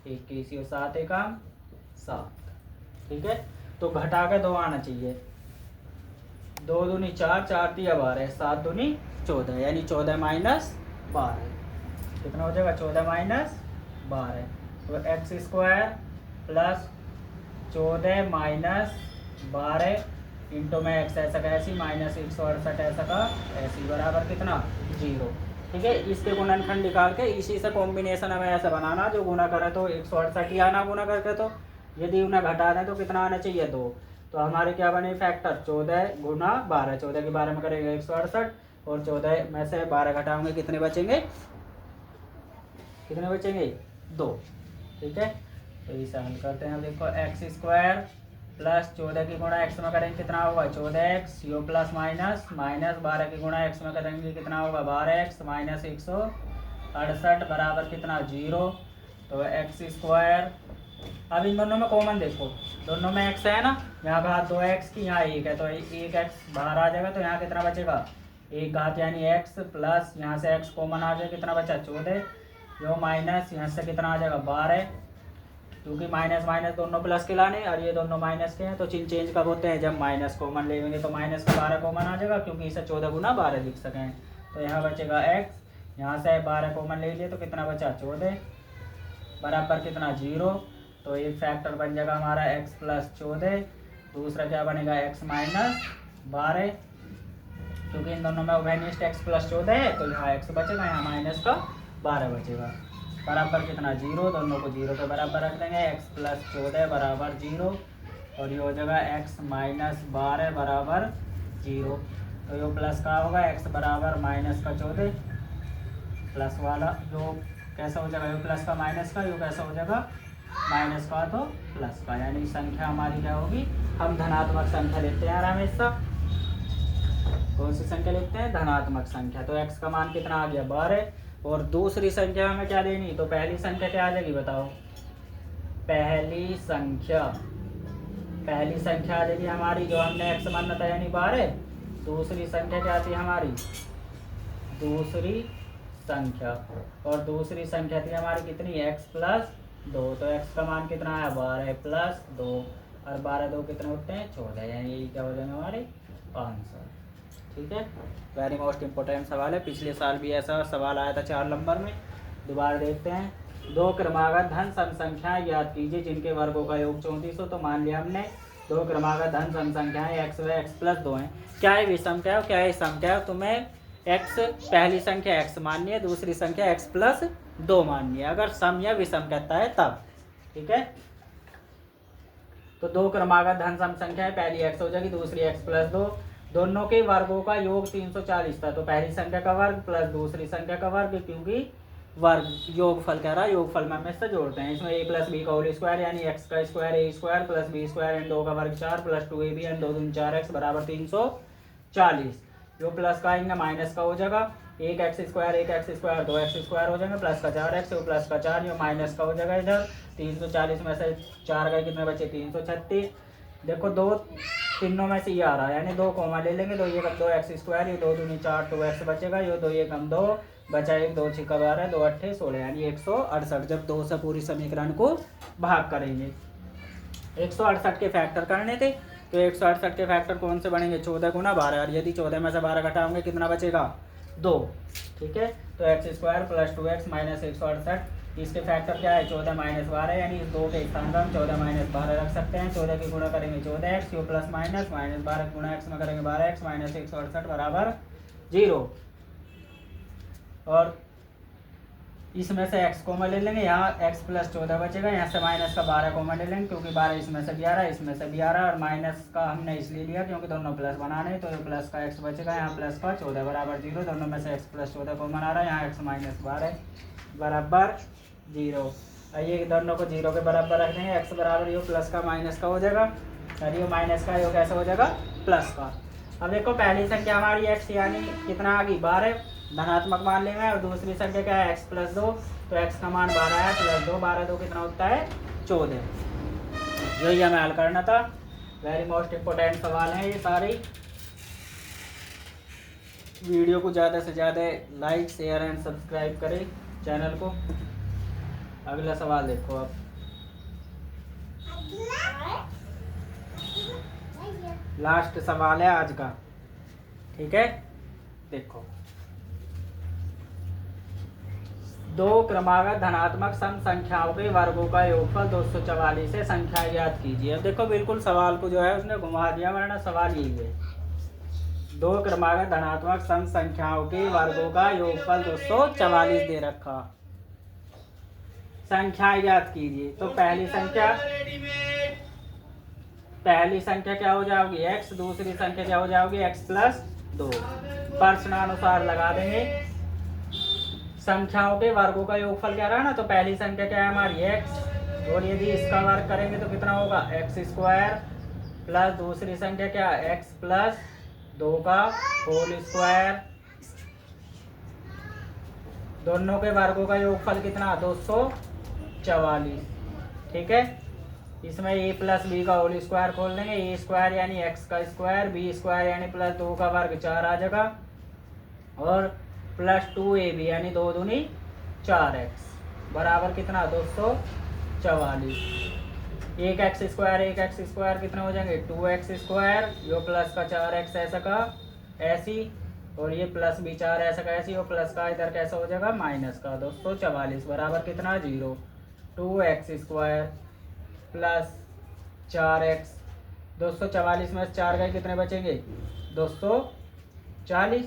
21, यो 7 एकम 7। ठीक है, तो घटा के 2 आना चाहिए, 2 दूनी 4, 4 तिया 12, 7 दूनी 14, यानी 14 माइनस 12 कितना हो जाएगा 14 माइनस 12। तो x square plus 14 minus 12 into में एक्स ऐसा का ऐसी माइनस 168 ऐसा का ऐसी बराबर कितना 0। ठीक है, इसके गुणनखंड निकाल के इसी से कॉम्बिनेशन हमें ऐसा बनाना, जो गुना करे तो 168 ही आना गुना करके, तो यदि उन्हें घटा दें तो कितना आना चाहिए 2। तो हमारे क्या बने फैक्टर 14 गुना 12, 14 के 12 में करेंगे 168 और 14 में से 12 घटाओगे कितने बचेंगे 2। ठीक है, तो इसे हल करते हैं। देखो एक्स स्क्वायर प्लस 14 की गुणा एक्स में करेंगे कितना होगा 14x, यो प्लस माइनस माइनस 12 की गुणा एक्स में करेंगे कितना होगा 12x माइनस 168 बराबर कितना 0। तो एक्स स्क्वायर, अब इन दोनों में कॉमन देखो, दोनों में x है ना, यहाँ घात 2x की, यहाँ 1 है तो 1x बाहर आ जाएगा, तो यहाँ कितना बचेगा 1 घात यानी x प्लस यहाँ से x कॉमन आ जाएगा, कितना बचा 14, यो माइनस यहाँ से कितना आ जाएगा 12, क्योंकि माइनस माइनस दोनों प्लस के लाने और ये दोनों माइनस के हैं, तो चिन्ह चेंज कब होते हैं जब माइनस कॉमन लेंगे, तो माइनस का 12 कॉमन आ जाएगा, क्योंकि इसे 14 गुना 12 लिख सकें। तो यहाँ बचेगा x, यहाँ से 12 कॉमन ले लिए तो कितना बचा 14 बराबर कितना 0। तो एक फैक्टर बन जाएगा हमारा x प्लस 14, दूसरा क्या बनेगा x माइनस 12, क्योंकि इन दोनों में उभयनिष्ठ x प्लस 14 है, तो यहाँ x बचेगा, यहाँ माइनस का 12 बचेगा बराबर कितना 0, दोनों को 0 के बराबर रख देंगे, x प्लस 14 बराबर 0 और ये हो जाएगा x माइनस 12 बराबर 0। तो ये प्लस का होगा x बराबर माइनस का 14, प्लस वाला जो कैसा हो जाएगा, ये प्लस का माइनस का, ये कैसा हो जाएगा माइनस का तो प्लस का, यानी संख्या हमारी क्या होगी, हम धनात्मक संख्या लेते हैं हमेशा। कौन सी संख्या लिखते हैं धनात्मक संख्या। तो x का मान कितना आ गया 12, और दूसरी संख्या हमें क्या देनी, तो पहली संख्या क्या आ जाएगी बताओ, पहली संख्या आ जाएगी हमारी जो हमने x माना था यानी 12। दूसरी संख्या क्या आती है हमारी, दूसरी संख्या, और दूसरी संख्या थी हमारी कितनी x प्लस 2, तो x का मान कितना है 12 प्लस 2, और 12 दो कितने होते हैं 14, यानी यही क्या हो जाएंगे हमारे 500। ठीक है, वेरी मोस्ट इम्पोर्टेंट सवाल है, पिछले साल भी ऐसा सवाल आया था 4 नंबर में। दोबारा देखते हैं, दो क्रमागत धन सम संख्याएं ज्ञात कीजिए जिनके वर्गों का योग 34 हो। तो मान लिया हमने दो क्रमागत धन सम संख्याएं एक्स व एक्स प्लस 2 हैं। क्या है विषम क्या है, क्या है सम क्या है, तुम्हें एक्स पहली संख्या एक्स माननी है, दूसरी संख्या एक्स प्लस 2 माननी है, अगर सम या विषम कहता है तब। ठीक है, तो दो क्रमागत धन सम संख्या है, पहली एक्स हो जाएगी, दूसरी एक्स प्लस 2, दोनों के वर्गों का योग 340 था। तो पहली संख्या का वर्ग प्लस दूसरी संख्या का वर्ग, क्योंकि वर्ग योगफल कह रहा है, योगफल में हम इससे जोड़ते हैं। इसमें a प्लस बी का होल स्क्वायर यानी एक्स का square A square plus B square and 2 का वर्ग 4 प्लस 2ab एंड 2 दूनी 4x बराबर 340। जो प्लस का आएंगे माइनस का हो जाएगा, एक एक्स स्क्वायर 2 एक्स स्क्वायर हो जाएंगे, प्लस का 4x वो प्लस का 4 जो माइनस का हो जाएगा। इधर 340 में से 4 गए कितने बचे 336। देखो दो तीनों में से ये आ रहा है, यानी 2 कॉमा ले लेंगे, 2 एक 2 एक्स स्क्वायर, ये 2 दूनी 4 2x बचेगा, ये 2 एक 2 बचा, 1 2 6 12 2 8 16 यानी 168। जब 2 से पूरी समीकरण को भाग करेंगे, 168 के फैक्टर करने थे, तो 168 के फैक्टर कौन से बनेंगे 14 गुना 12, और यदि 14 में से 12 घटाओगे कितना बचेगा 2। ठीक है, तो x square plus 2x minus 168, इसके फैक्टर क्या है 14 माइनस 12, यानी इस 2 के स्थान पर हम 14 माइनस 12 रख सकते हैं। 14 की गुणा करेंगे 14x, यो प्लस माइनस 12 गुणा x में करेंगे 12x माइनस 168 बराबर 0। और इसमें से x कॉमन ले लेंगे, यहाँ x प्लस 14 बचेगा, यहाँ से माइनस का 12 कॉमन ले लेंगे, क्योंकि 12 इसमें से भी आ रहा है इसमें से भी आ रहा है, और माइनस का हमने इसलिए लिया क्योंकि दोनों प्लस बनाने हैं, तो ये प्लस का x बचेगा, यहाँ प्लस का 14 बराबर 0। दोनों में से x प्लस 14 कॉमन आ रहा है, यहाँ x माइनस 12 बराबर 0। ये दोनों को 0 के बराबर रख देंगे, x बराबर यो प्लस का माइनस का हो जाएगा, और यो माइनस का यो कैसा हो जाएगा प्लस का। अब देखो पहली संख्या हमारी x यानी कितना आ गई 12, धनात्मक मान लेंगे, और दूसरी संख्या क्या है x प्लस 2, तो x का मान 12 है प्लस 2, 12 2 कितना होता है 14। जो ये हमें हल करना था, वेरी मोस्ट इम्पोर्टेंट सवाल है ये सारे। वीडियो को ज़्यादा से ज़्यादा लाइक शेयर एंड सब्सक्राइब करें चैनल को। अगला सवाल देखो अब, लास्ट सवाल है आज का। ठीक है, देखो दो क्रमागत धनात्मक सम संख्याओं के वर्गों का योगफल 244 से संख्या ज्ञात कीजिए। अब देखो बिल्कुल सवाल को जो है उसने घुमा दिया, वरना सवाल यही है, दो क्रमागत धनात्मक सम संख्याओं के वर्गों का योगफल 244 दे रखा, संख्या ज्ञात कीजिए। तो पहली संख्या क्या हो जाएगी x, दूसरी संख्या क्या हो जाएगी x प्लस 2, प्रश्नानुसार लगा देंगे। संख्याओं के वर्गों का योगफल क्या रहा ना, तो पहली संख्या क्या है हमारी x, और यदि इसका वर्ग करेंगे तो कितना होगा एक्स स्क्वायर, प्लस दूसरी संख्या क्या है x प्लस 2 का होल स्क्वायर, दोनों के वर्गों का योगफल कितना 244। ठीक है, इसमें a प्लस बी का होल स्क्वायर खोल देंगे, a स्क्वायर यानी x का स्क्वायर, b स्क्वायर यानी प्लस 2 का वर्ग 4 आ जाएगा, और प्लस 2ab यानी 2 दूनी 4x बराबर कितना 244। एक एक्स स्क्वायर कितना हो जाएंगे 2x स्क्वायर, यो प्लस का 4x ऐसा का ऐसी, और ये प्लस भी 4 ऐसा का ऐसी, और प्लस का इधर कैसा हो जाएगा माइनस का 244 बराबर कितना 0। 2x स्क्वायर प्लस 4x, 244 में 4 गए कितने बचेंगे 240,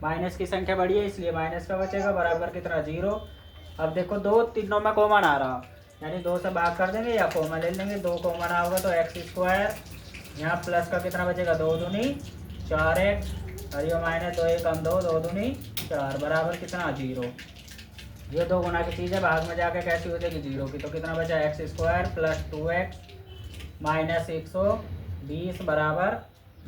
माइनस की संख्या बढ़ी है इसलिए माइनस का बचेगा बराबर कितना 0। अब देखो दो तीनों में कॉमन आ रहा, यानी 2 से भाग कर देंगे या कॉमन ले लेंगे, 2 कॉमन आओगे तो एक्स स्क्वायर, यहाँ प्लस का कितना बचेगा 2 दूनी 4x, और ये माइनस 2 एक 2 2 दूनी 4 बराबर कितना 0। ये 2 गुना की चीज़ है, भाग में जाके कैसी हो जाएगी 0 की, तो कितना बचा x square plus 2x minus 120 बराबर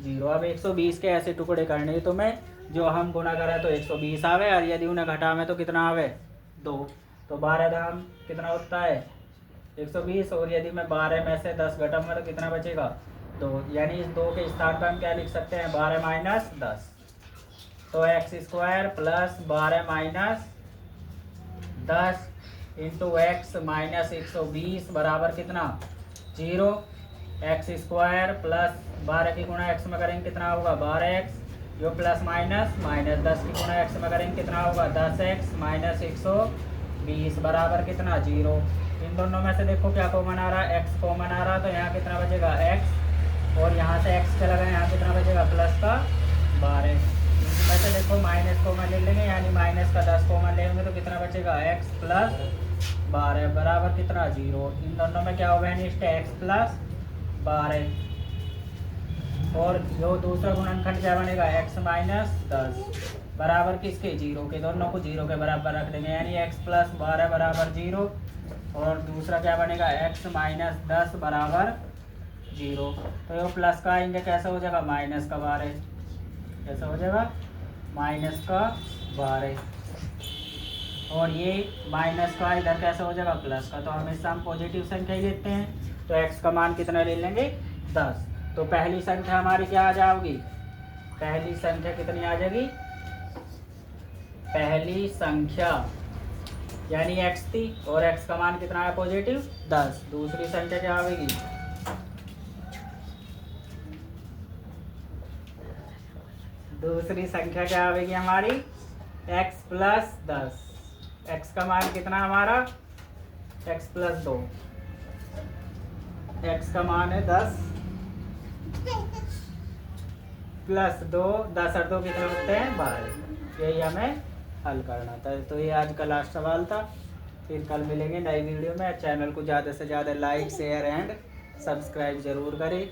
0। अब 120 के ऐसे टुकड़े करने तुम्हें जो हम गुना करें तो 120 आवे, और यदि उन्हें घटावे तो कितना आवे 2, तो 12 दाम कितना होता है 120, और यदि मैं 12 में से 10 घटाऊंगा तो कितना बचेगा 2, यानी इस 2 के स्थान पर हम क्या लिख सकते हैं 12 माइनस 10, तो x square plus 12 minus 10 into x minus 120 बराबर कितना 0। एक्स स्क्वायर प्लस 12 की गुणा एक्स में करेंगे कितना होगा 12x, जो प्लस माइनस माइनस 10 की गुणा एक्स में करेंगे कितना होगा 10x माइनस 120 बराबर कितना 0। इन दोनों में से देखो क्या कॉमन आ रहा है, x कॉमन आ रहा, तो यहाँ कितना बचेगा x, और यहाँ से x चला गया, यहाँ कितना बचेगा प्लस का 12। इसमें से देखो माइनस कॉमन ले लेंगे, यानी माइनस का 10 कॉमन लेंगे तो कितना बचेगा x प्लस 12 बराबर कितना 0। इन दोनों में क्या होगा x प्लस 12, और जो दूसरा गुणनखंड क्या बनेगा x माइनस 10 बराबर किसके 0 के, दोनों को 0 के बराबर रख देंगे, यानी x प्लस 12 बराबर 0, और दूसरा क्या बनेगा x माइनस 10 बराबर 0। तो ये प्लस का आएंगे कैसे हो जाएगा माइनस का 12, कैसे हो जाएगा माइनस का 12, और ये माइनस का इधर कैसे हो जाएगा प्लस का। तो हमेशा हम पॉजिटिव संख्या ही लेते हैं, तो x का मान कितना ले लेंगे 10। तो पहली संख्या हमारी क्या आ जाएगी, पहली संख्या कितनी आ जाएगी, पहली संख्या यानी x थी, और x का मान कितना है पॉजिटिव 10। दूसरी संख्या क्या आएगी, दूसरी संख्या क्या आएगी हमारी x प्लस 10। x का मान कितना हमारा x प्लस 2, x का मान है 10 प्लस 2, 10 और 2 कितने होते हैं 12। यही हमें हल करना था। तो ये आज का लास्ट सवाल था, फिर कल मिलेंगे नई वीडियो में। चैनल को ज़्यादा से ज़्यादा लाइक शेयर एंड सब्सक्राइब ज़रूर करें।